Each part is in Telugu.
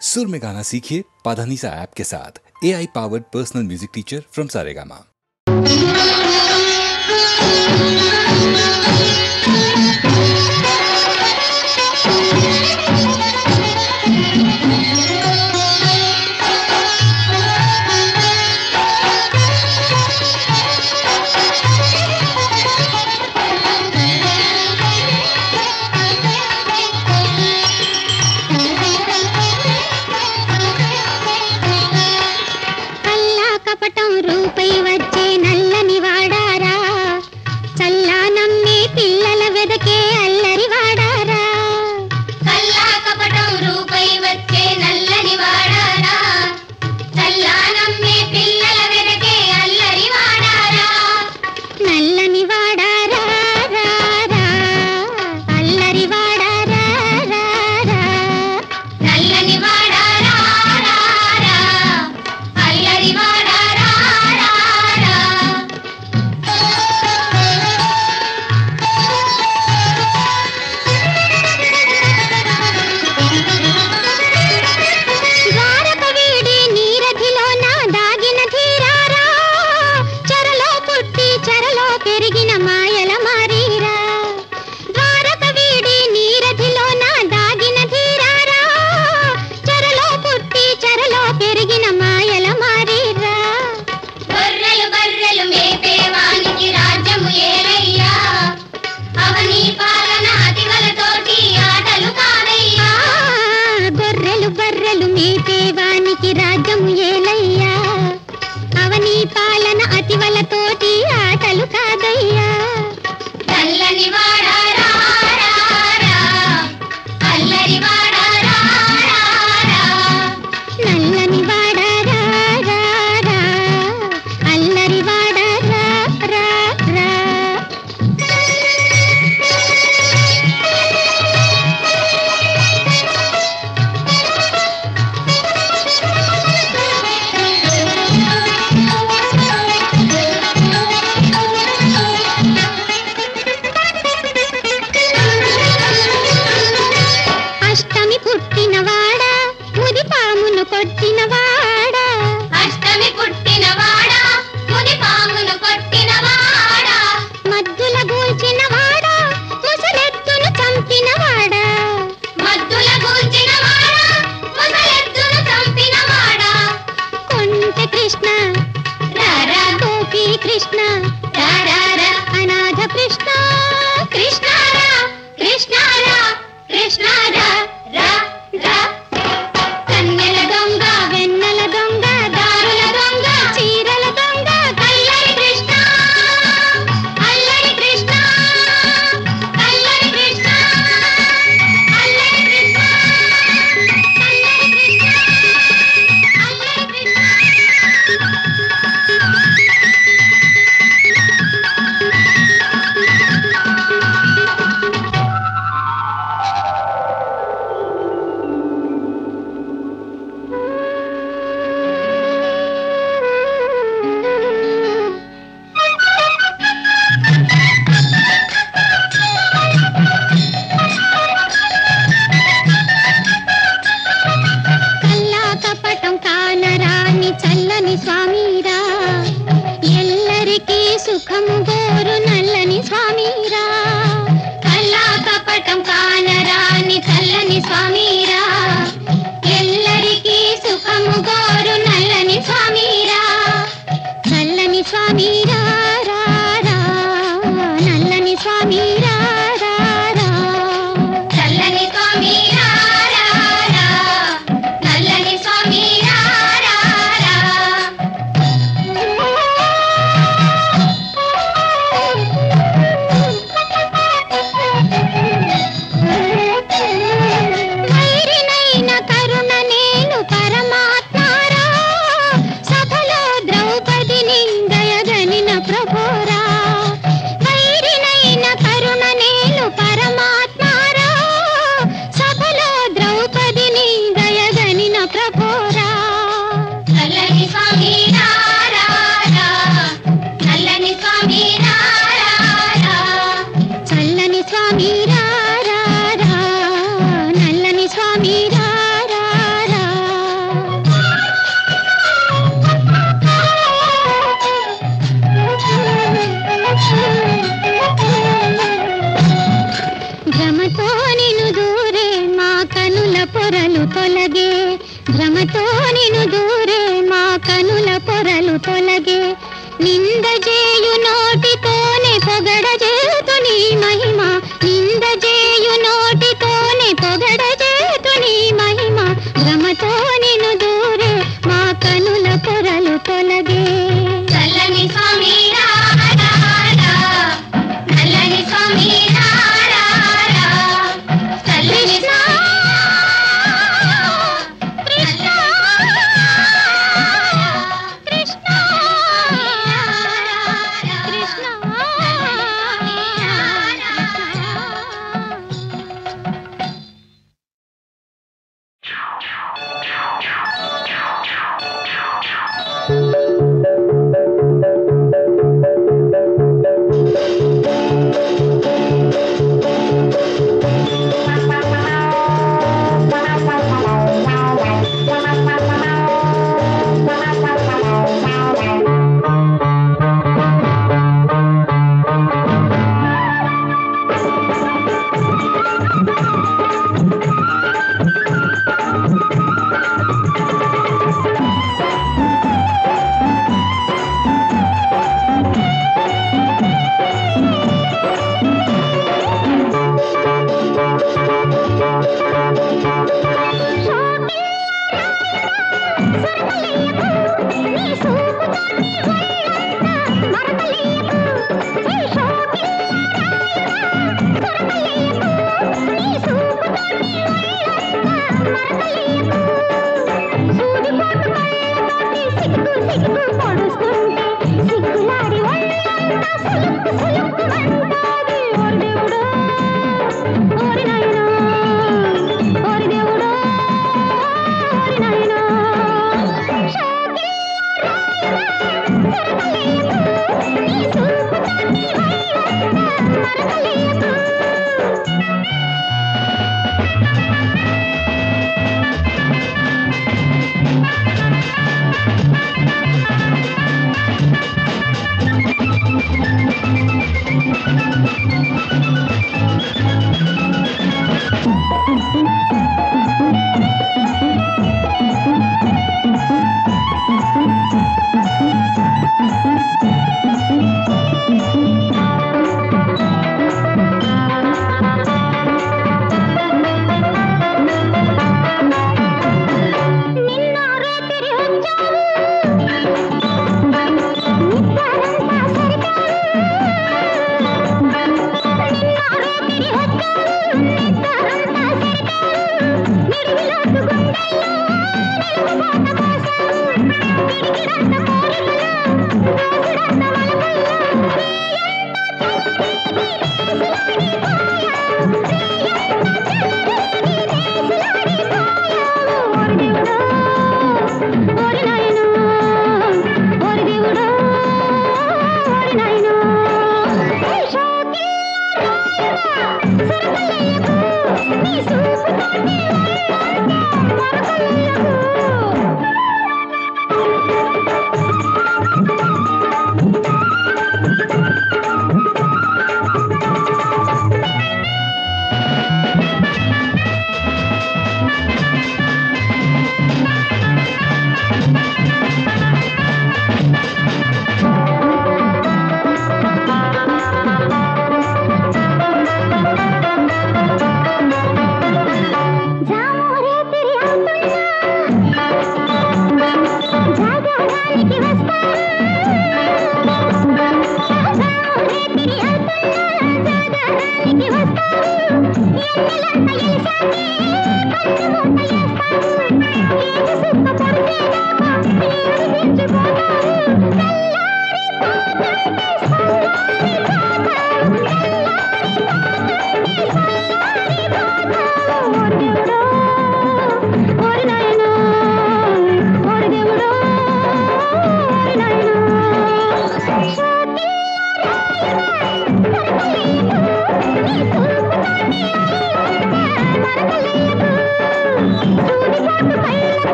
सुर में गाना सीखिए पाधानीसा ऐप के साथ। AI powered personal music teacher from Saregama. వైరిన పొరలు తొలగే భ్రమతో నిను దూరే మా కనుల పొరలు తొలగే నిందజేయు నోటితోనే పొగడజేతు నీ మహిమ నిందజేయు నోటితోనే పొగడజేతు నీ మహిమ భ్రమతో నిను దూరే మా కనుల పొరలు తొలగే చల్లని స్వామి రారా నల్లని స్వామి రారా చల్లని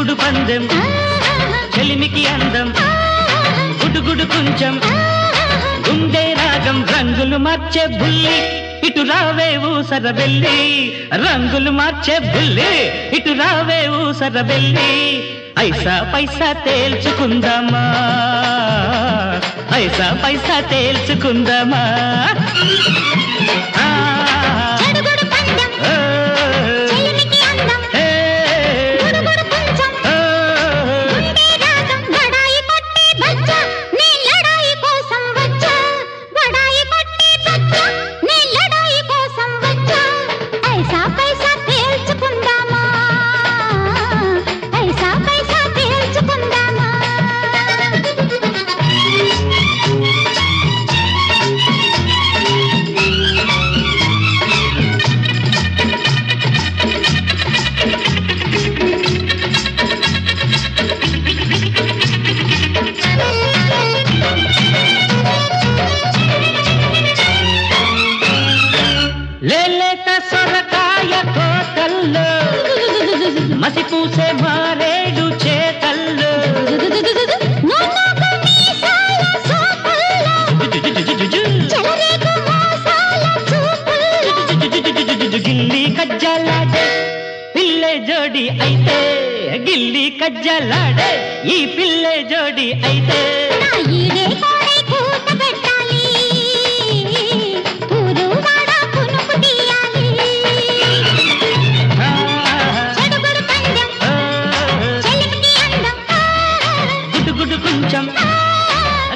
చెడుగుడు పందెం చెలిమికి అందం గుడుగుడు కొంచెం గుండె రాగం రంగులు మార్చే బుల్లి ఇటు రావే ఊసరబెల్లి రంగులు మార్చే బుల్లి ఇటు రావే ఊసరబెల్లి ఐసా పైసా తేల్చుకుందామా ఐసా పైసా తేల్చుకుందామా మసి పూసే మారేడు చేతల్లో గిల్లి కజ్జలాడే పిల్లే జోడి అయితే గిల్లి కజ్జలాడే ఈ పిల్లే జోడి అయితే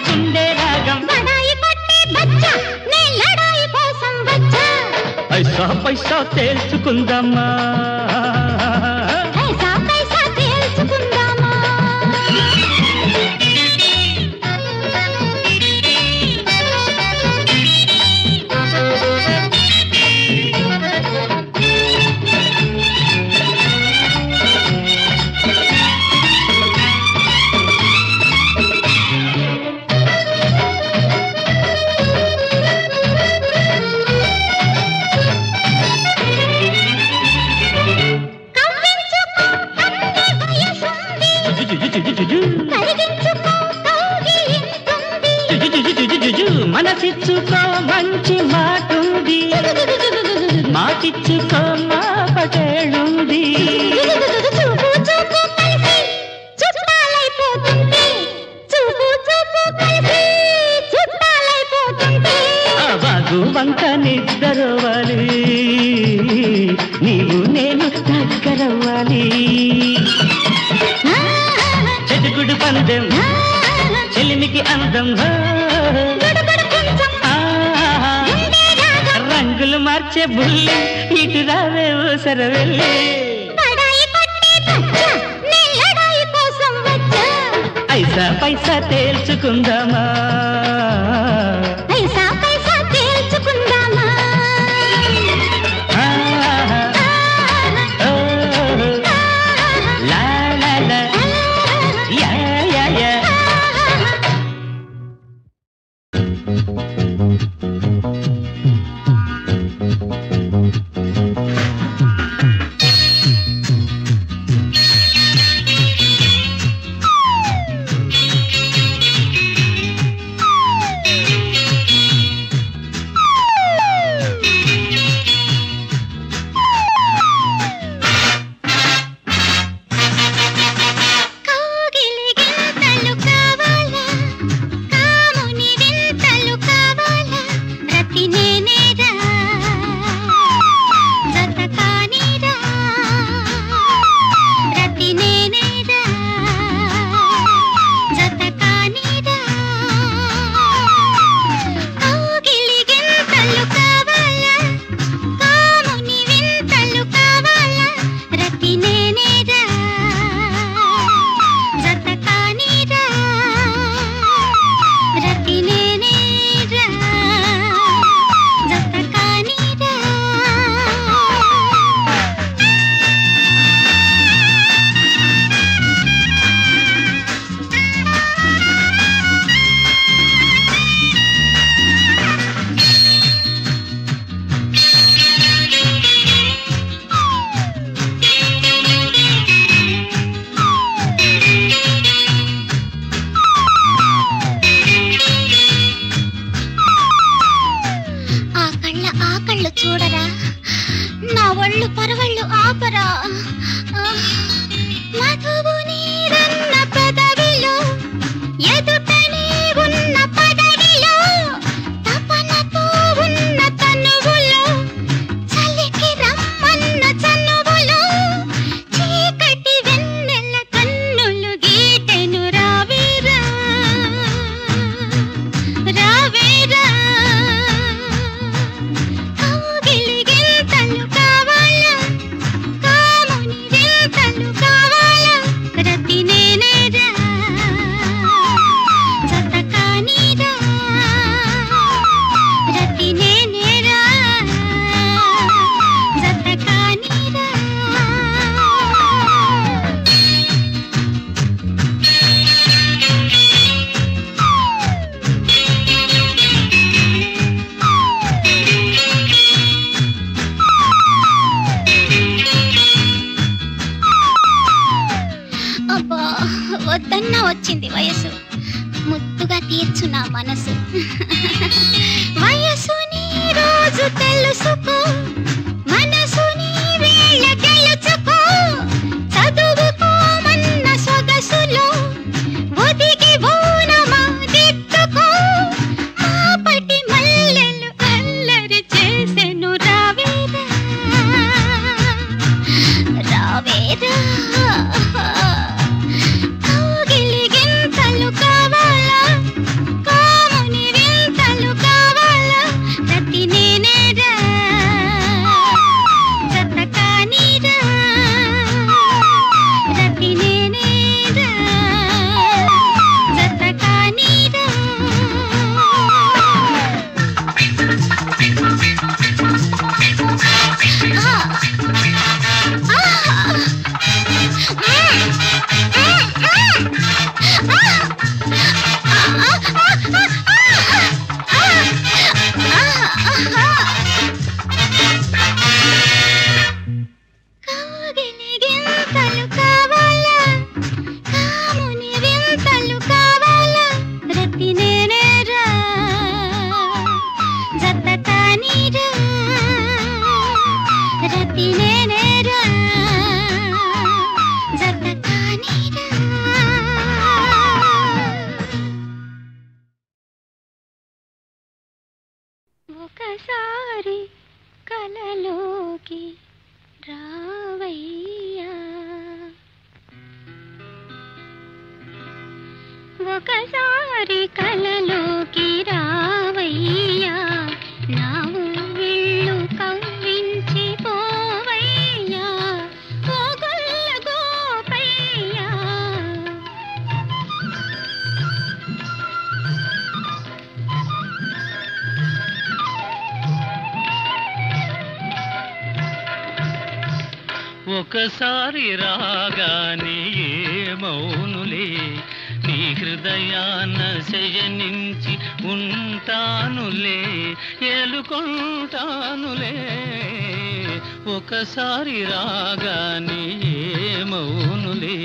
గుండె రాగం ఐసా పైసా తేల్చుకుందామా ఐసా పైసా తేల్చుకుందామా మనసిచ్చుకో మంచి మాటుంది మాటిచ్చుకో మా పటేళుంది బాగు వంక నిద్రవ్వాలి నీవు నేను దగ్గరవ్వాలి చెడుగుడు పందెం చెలిమికి అందం రంగులు మార్చే బుల్లి ఇటు రావే ఊసరవెల్లి ఐసా పైసా తేల్చుకుందామా ఐసా పైసా తేల్చుకుందామా లా లా లా యా యా యా మధువు నీరన్న పెదవిలో ఎదుటనే ఉన్న పదవిలో తపనతో ఉన్న తనువులో చలికి రమ్మన్న చనువులో చీకటి వెన్నెల కన్నులు గీటెను రావేరా రావేరా కౌగిలి గింతలు కావాలా కాముని వింతలు కావాలా రతి నేనేరా జత కానీరా రతి నేనేరా జత కానీరా అబ్బా వద్దన్నా వచ్చింది వయసు ముద్దుగా తీర్చు నా మనసు వయసుని రోజు తెలుసుకో మనసుని వేళ గెలుచుకో చదువుకోమన్న సొగసులో ఒదిగి ఓనమా దిద్దుకో మాపటి మల్లెలు అల్లరి చేసెను రావేరా రావేరా కౌగిలి గింతలు కావాలా కాముని వింతలు కావాలా రతి నేనేరా జత కానీరా రతి నేనేరా జత కానీరా కౌగిలి గింతలు కావాలా కాముని వింతలు కావాలా రతి నేనేరా జత కానీరా రతి నేనేరా జత కానీరా ఒకసారి కలలోకి రావయ్యా ఒకసారి కలలోకి రావయ్యా నా ఊళ్ళు కవ్వించి పోవయ్యా ఓ గొల్ల గోపయ్యా ఒకసారి రాగానే ఏమౌనులే నీ హృదయాన శయనించి ఉంటానులే ఏలుకుంటానులే ఒకసారి రాగానే ఏమౌనులే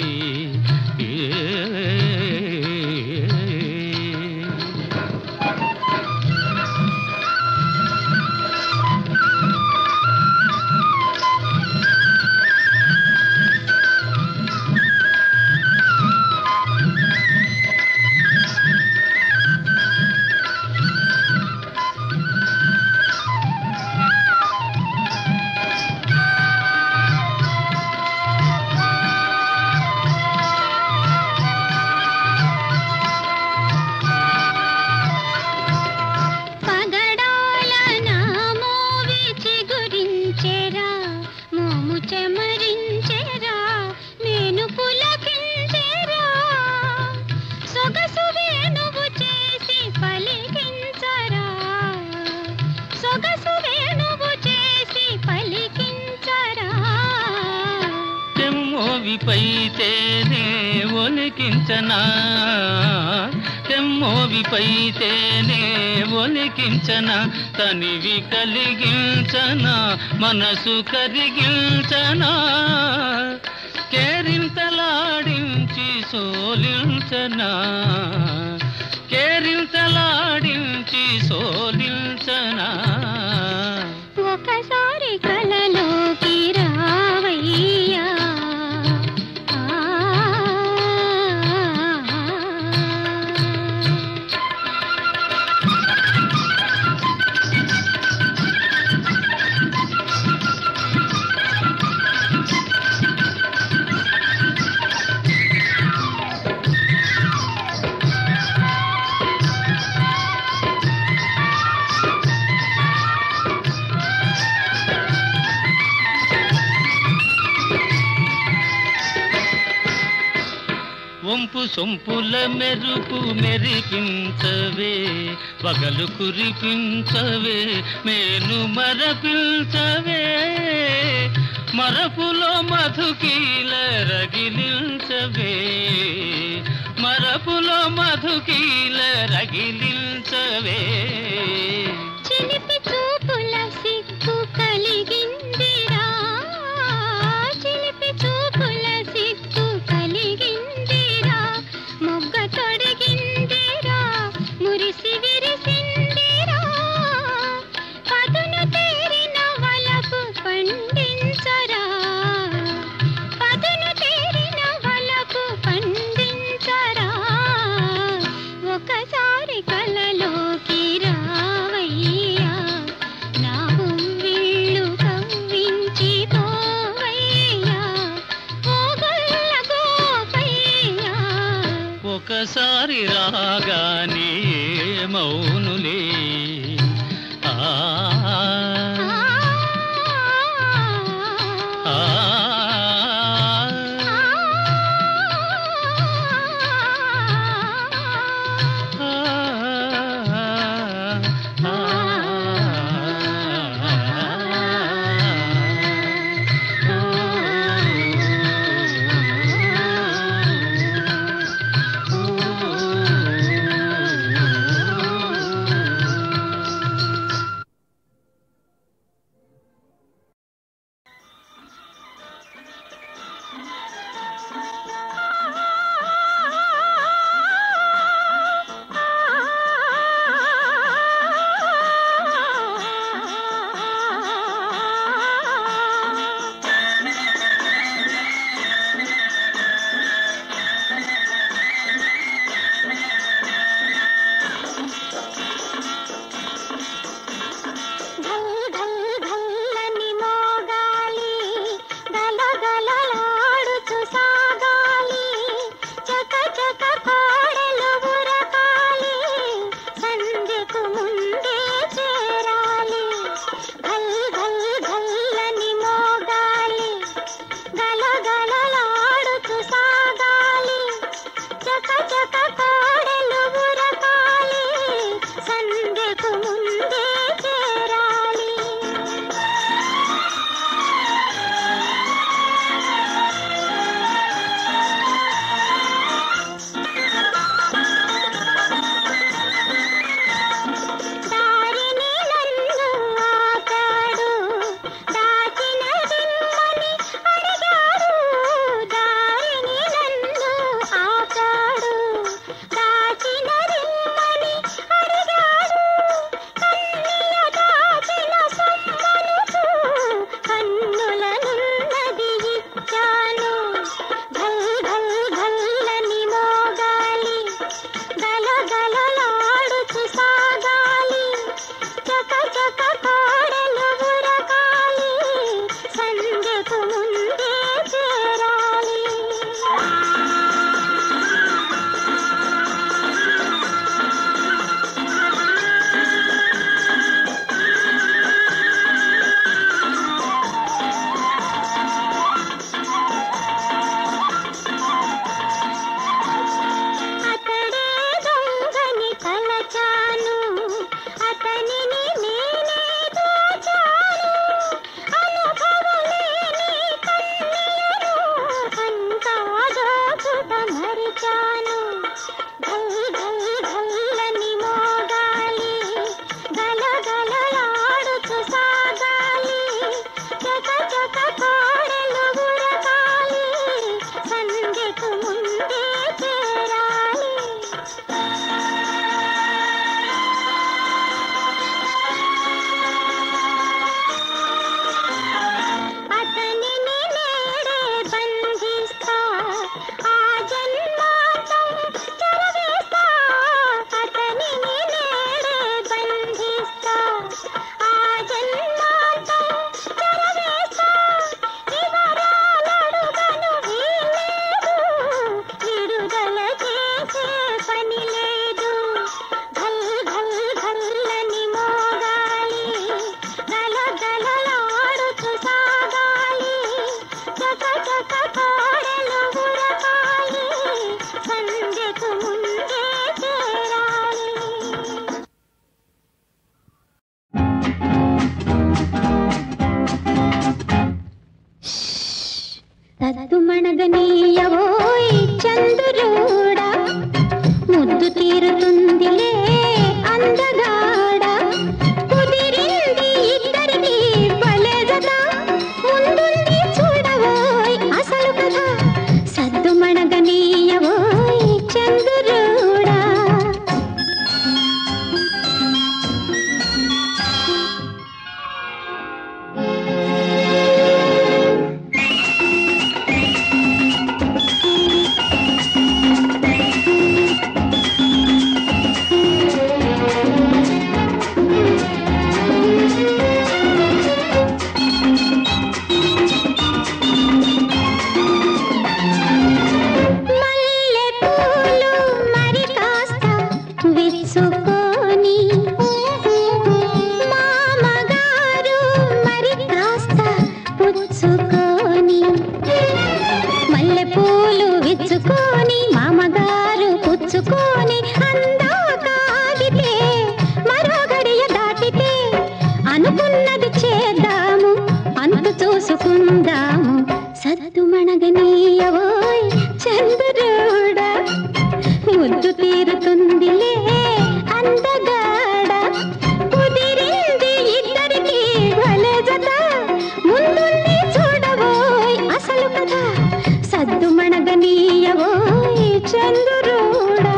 తెమ్మోవిపైతేనే ఒలికించనా తెమ్మోవిపైతేనే ఒలికించనా తనివి కలిగించనా మనసు కరిగించనా కేరింతలాడించి సోలించనా కేరింతలాడించి సోలించనా ఒకసారి కలలోకి రావయ్యా ఆ వంపు సొంపుల మెరుపు మెరిపించవే, పగలు కురిపించవే, మేను మరపించవే, మరపులో మధుకీల రగిలించవే, మరపులో మధుకీల రగిలించవే. చిలిపి చూపుల సిగ్గు కలిగిందిరా, చిలిపి చూపుల సిగ్గు కలిగిందిరా, మొగ్గ తొడిగిందిరా, మురిసి విరిసిందిరా, పదును తేరిన వలపు పండించరా, పదును తేరిన వలపు పండించరా, ఒకసారి కలలోకి రావయ్యా, నా ఉవ్విళ్ళు కవ్వించి పోవయ్యా, ఓగొల్ల గోపయ్యా. ఒకసారి రాగానే మౌనులే ఆ సద్దుమణగనీయవోయ్ చంద్రుడా ముద్దు తీరుతుందిలే అందగాడ కుదిరింది ఇద్దరికి భలే జత ముందుంది చూడవోయ్ అసలు కథ సద్దుమణగనీయవోయ్ చంద్రుడా అనుకున్నది చేద్దాము అంతు చూసుకుందాము సద్దుమణగనీయవోయ్ చంద్రుడా ముద్దు తీరుతుందిలే అందగాడ కుదిరింది ఇద్దరికి భలే జత ముందుంది చూడవోయ్ అసలు కథ సద్దుమణగనీయవోయ్ చంద్రుడా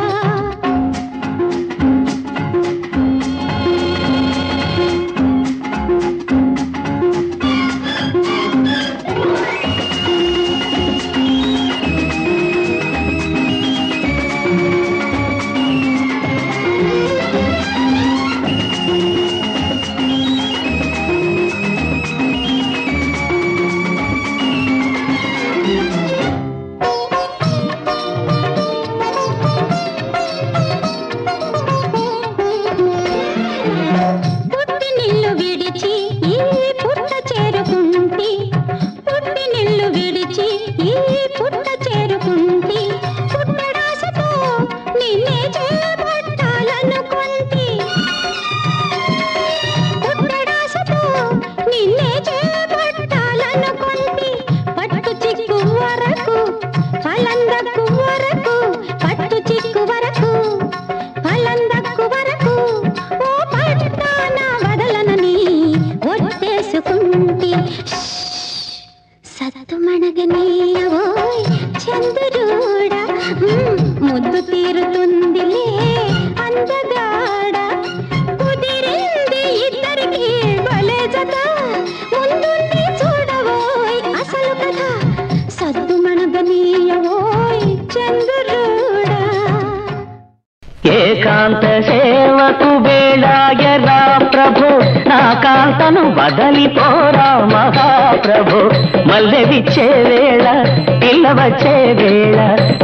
సద్దుమణగనీయవోయ్ చంద్రుడా ముద్దు తీరుతుందిలే అందగాడ కుదిరింది ఇద్దరికి భలే జత ముందుంది చూడవోయ్ అసలు కథ సద్దుమణగనీయవోయ్ చంద్రుడా ఏకాంత సేవకు వేళాయరా ప్రభు నా కాంతను బదలిపోరా మహాప్రభు మల్లె విచ్చే వేళ పిల్ల వచ్చే వేళ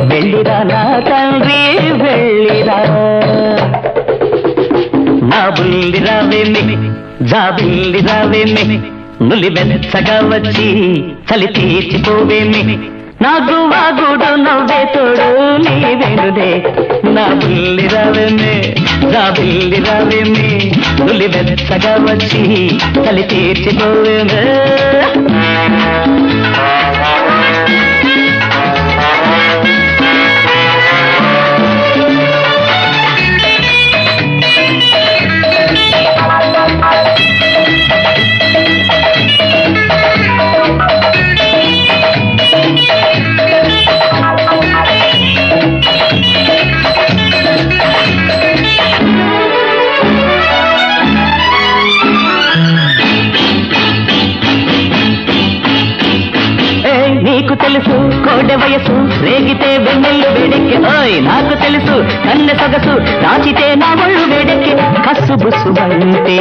వెళ్ళిరా నా తండ్రి వెళ్ళిరా నా బుల్లిరా వెమ్మి జాబిల్లిరా వెమ్మి నులి వెచ్చగా వచ్చి చలి తీర్చిపోవేమి నా గువాగుడు నవ్వే తోడు నీవెనులే నా బుల్లిరా వెమ్మి జాబిల్లిరా వెమ్మి నులి వెచ్చగా వచ్చి చలి తీర్చిపోవేమి నీకు తెలుసు కోడె వయసు రేగితే వెన్నెల్లు వేడెక్కి ఓయ్ నాకు తెలుసు కన్నె సొగసు దాచితే నా ఒళ్ళు వేడెక్కి కసుబుసుమంటే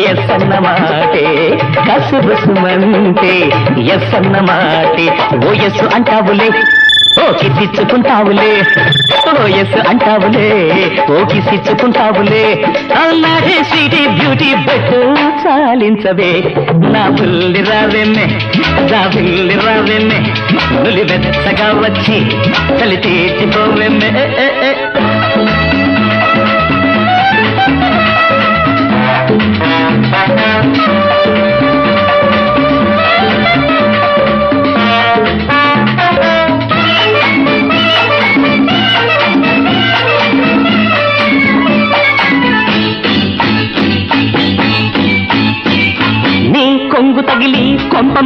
ఎస్ అన్నమాటే కసుబుసుమంటే ఎస్ అన్నమాటే ఓయస్సు అంటావులే ఓకి సిచ్చుకుంటావులే ఓయస్సు అంటావులే ఓకి సిచ్చుకుంటావులే అన్నాడే స్వీటీ బ్యూటీ బెట్టు చాలించవే నా బుల్లి రావెన్నే నా బుల్లి రావెన్నే నులి వెచ్చగా వచ్చి చలి తీర్చిపోవెమ్మే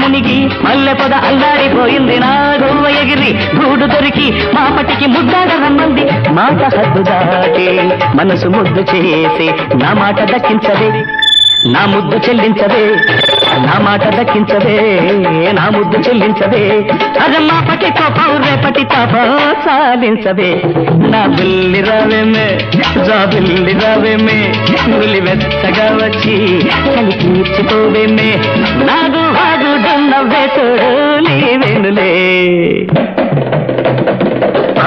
మునిగి మల్లె పొద అల్లాడిపోయింది నా గువ్వ ఎగిరి గూడు దొరికి మాపటికి ముద్దాడ రమ్మంది మాట హద్దు దాటి మనసు ముద్దు చేసి నా మాట దక్కించవే నా ముద్దు చెల్లించవే నా మాట దక్కించవే నా ముద్దు చెల్లించవే అరే మాపటి కోపం రేపటి తాపం సాధించవే నా బిల్లి రావేమే బిల్లి రావేమే నులి వెచ్చగా వచ్చి చలి తీర్చిపోవేమే నాగు వాగుడున్నవే తోడు నీవేనులే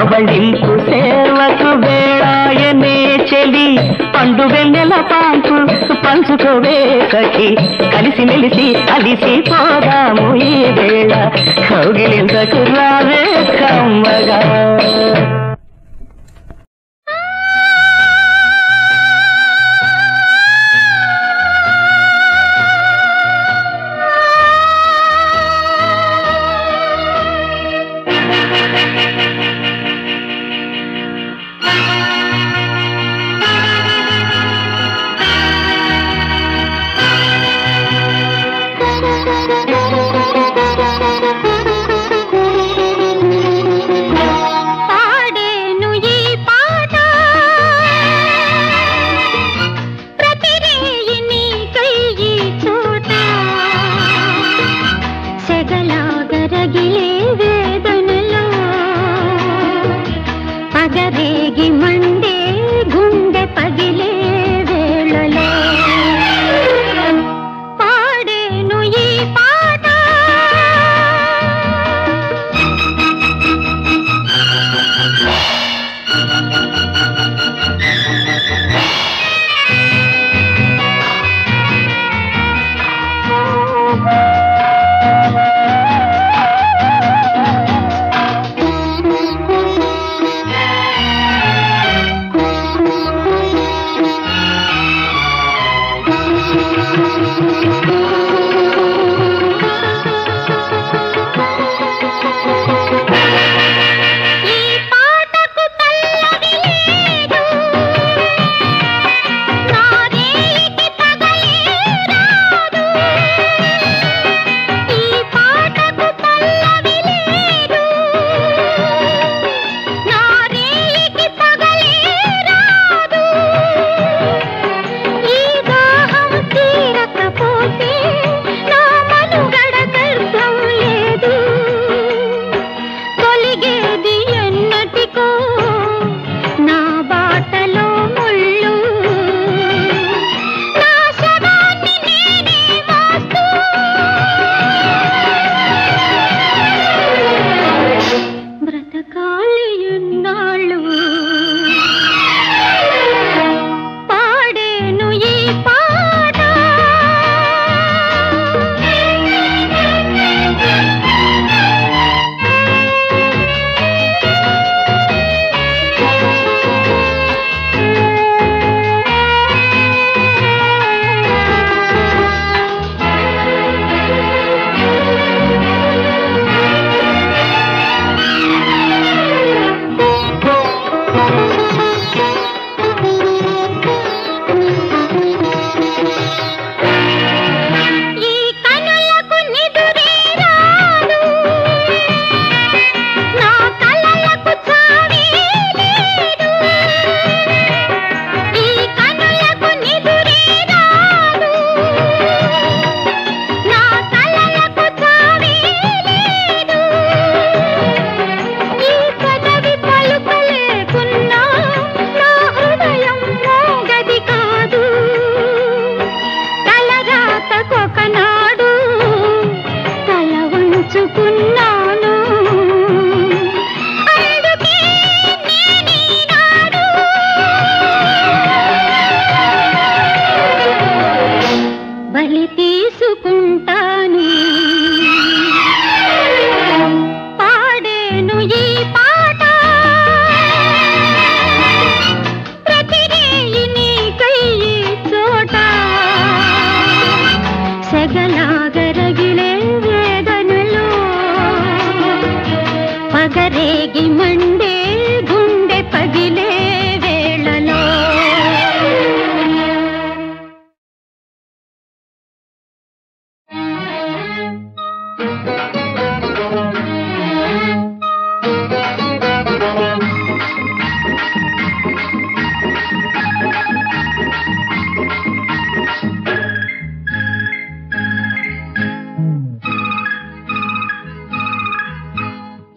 అవళింపు సేవకు వేళాయనే చెలి పండు వెన్నెల పాంపు పంచుకోవే సఖి కలిసి మెలిసి అలిసి పోదాము ఈ వేళ కౌగిలింతకు రావే కమ్మగా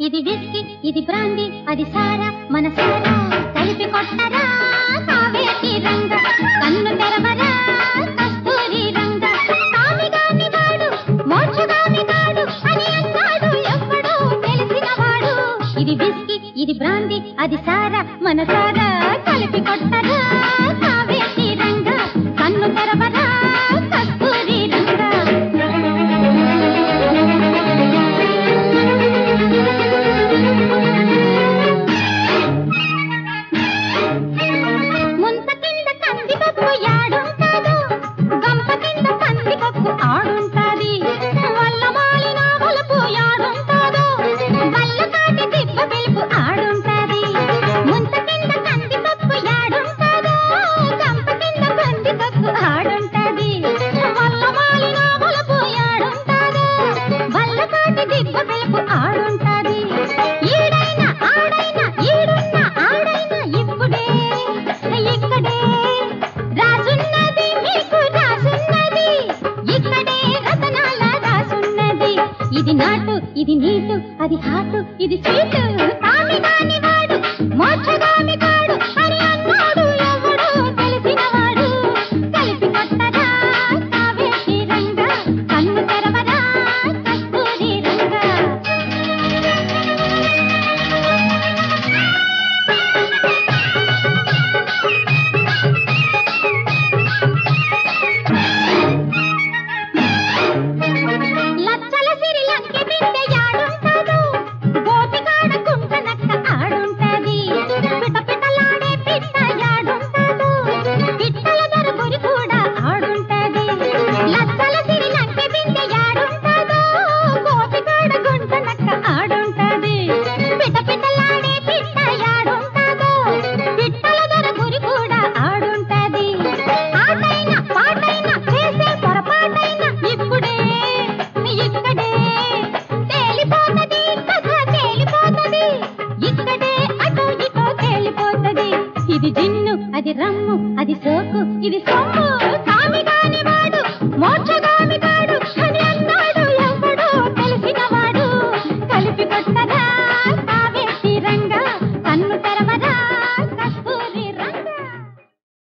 ఇది విస్కీ ఇది బ్రాందీ అది సారా మన సారా కలిపి కొట్టరా కావేటి రంగ కన్ను తెరవరా కస్తూరి రంగ కామిగాని వాడు మోక్షగాని కాడు అని అన్నాడు ఎవ్వడో తెలిసిన వాడు ఇది విస్కీ ఇది బ్రాందీ అది సారా మన సారా కలిపి కొట్టరా కావేటి రంగ కన్ను తెరవరా కస్తూరి రంగ ఇది నాటు ఇది నీటు అది హాటు ఇది స్వీటు కామిగాని వాడు మోక్ష